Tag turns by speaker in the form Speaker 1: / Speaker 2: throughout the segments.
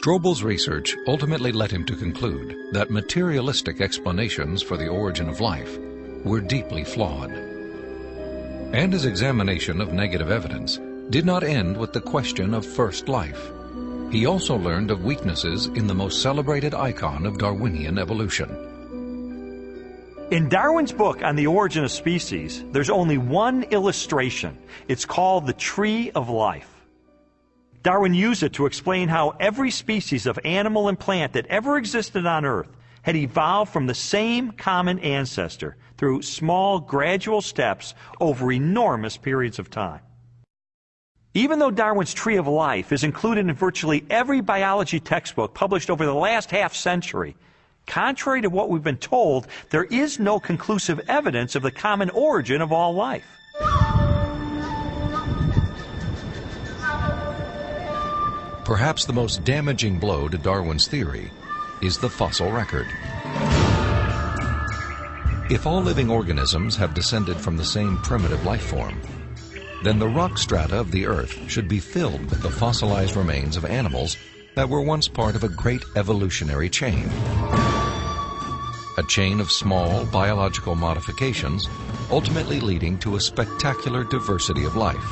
Speaker 1: Strobel's research ultimately led him to conclude that materialistic explanations for the origin of life were deeply flawed. And his examination of negative evidence did not end with the question of first life. He also learned of weaknesses in the most celebrated icon of Darwinian evolution.
Speaker 2: In Darwin's book on the origin of species, there's only one illustration. It's called the Tree of Life. Darwin used it to explain how every species of animal and plant that ever existed on Earth had evolved from the same common ancestor through small, gradual steps over enormous periods of time. Even though Darwin's Tree of Life is included in virtually every biology textbook published over the last half-century, contrary to what we've been told, there is no conclusive evidence of the common origin of all life.
Speaker 1: Perhaps the most damaging blow to Darwin's theory is the fossil record. If all living organisms have descended from the same primitive life form, then the rock strata of the Earth should be filled with the fossilized remains of animals that were once part of a great evolutionary chain. A chain of small biological modifications, ultimately leading to a spectacular diversity of life.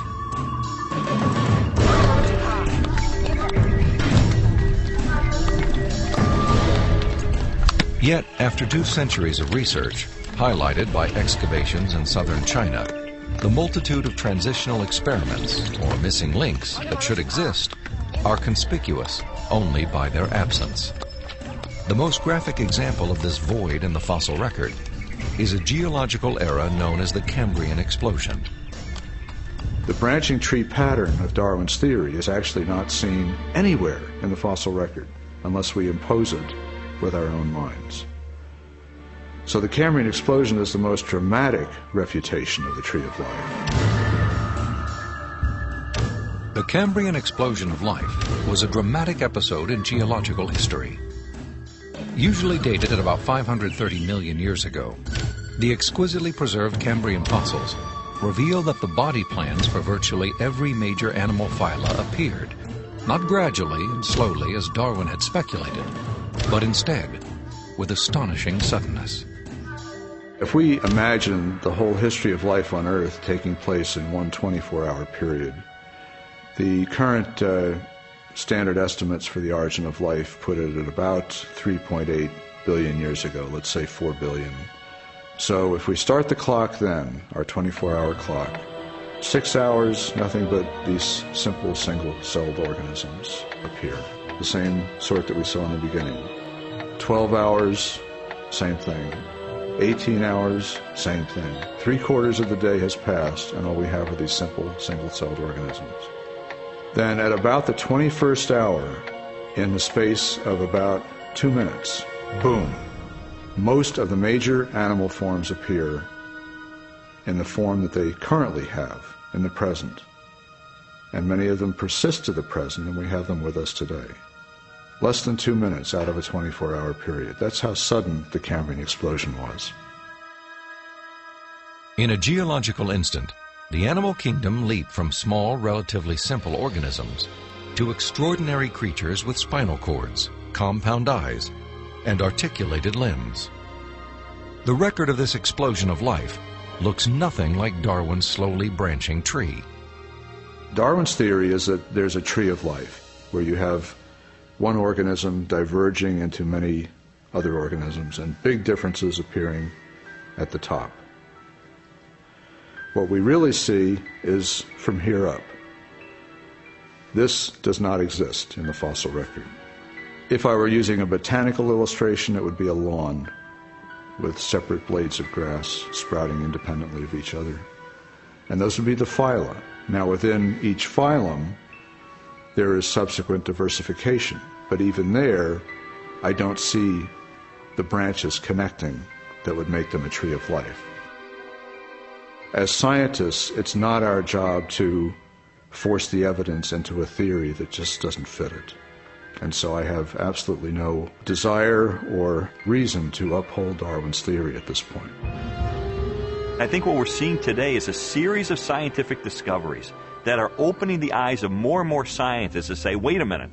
Speaker 1: Yet, after 2 centuries of research, highlighted by excavations in southern China, the multitude of transitional experiments, or missing links, that should exist, are conspicuous only by their absence. The most graphic example of this void in the fossil record is a geological era known as the Cambrian explosion.
Speaker 3: The branching tree pattern of Darwin's theory is actually not seen anywhere in the fossil record unless we impose it with our own minds. So the Cambrian explosion is the most dramatic refutation of the Tree of Life.
Speaker 1: The Cambrian explosion of life was a dramatic episode in geological history. Usually dated at about 530 million years ago, the exquisitely preserved Cambrian fossils reveal that the body plans for virtually every major animal phyla appeared, not gradually and slowly as Darwin had speculated, but instead with astonishing suddenness.
Speaker 3: If we imagine the whole history of life on Earth taking place in one 24-hour period, the current standard estimates for the origin of life put it at about 3.8 billion years ago, let's say 4 billion. So if we start the clock then, our 24-hour clock, 6 hours, nothing but these simple single-celled organisms appear, the same sort that we saw in the beginning. 12 hours, same thing. 18 hours, same thing. 3/4 of the day has passed, and all we have are these simple single-celled organisms. Then at about the 21st hour, in the space of about 2 minutes, boom, most of the major animal forms appear in the form that they currently have in the present. And many of them persist to the present, and we have them with us today. Less than 2 minutes out of a 24-hour period. That's how sudden the Cambrian explosion was.
Speaker 1: In a geological instant, the animal kingdom leaped from small, relatively simple organisms to extraordinary creatures with spinal cords, compound eyes, and articulated limbs. The record of this explosion of life looks nothing like Darwin's slowly branching tree.
Speaker 3: Darwin's theory is that there's a tree of life, where you have one organism diverging into many other organisms and big differences appearing at the top. What we really see is from here up. This does not exist in the fossil record. If I were using a botanical illustration, it would be a lawn with separate blades of grass sprouting independently of each other. And those would be the phyla. Now within each phylum, there is subsequent diversification. But even there, I don't see the branches connecting that would make them a tree of life. As scientists, it's not our job to force the evidence into a theory that just doesn't fit it. And so I have absolutely no desire or reason to uphold Darwin's theory at this point.
Speaker 2: I think what we're seeing today is a series of scientific discoveries that are opening the eyes of more and more scientists to say, wait a minute,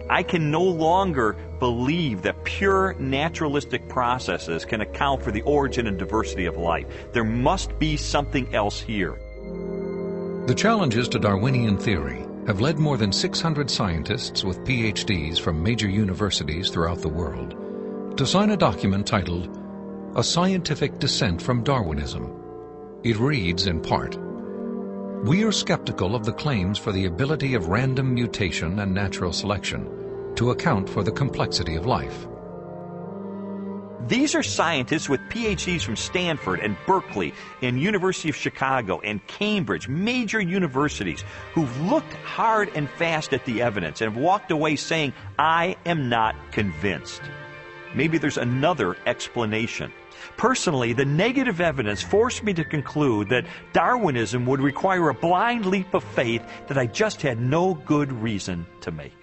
Speaker 2: I can no longer believe that pure naturalistic processes can account for the origin and diversity of life. There must be something else here.
Speaker 1: The challenges to Darwinian theory have led more than 600 scientists with PhDs from major universities throughout the world to sign a document titled A Scientific Dissent from Darwinism. It reads in part, "We are skeptical of the claims for the ability of random mutation and natural selection to account for the complexity of life."
Speaker 2: These are scientists with PhDs from Stanford and Berkeley and University of Chicago and Cambridge, major universities, who've looked hard and fast at the evidence and have walked away saying, I am not convinced. Maybe there's another explanation. Personally, the negative evidence forced me to conclude that Darwinism would require a blind leap of faith that I just had no good reason to make.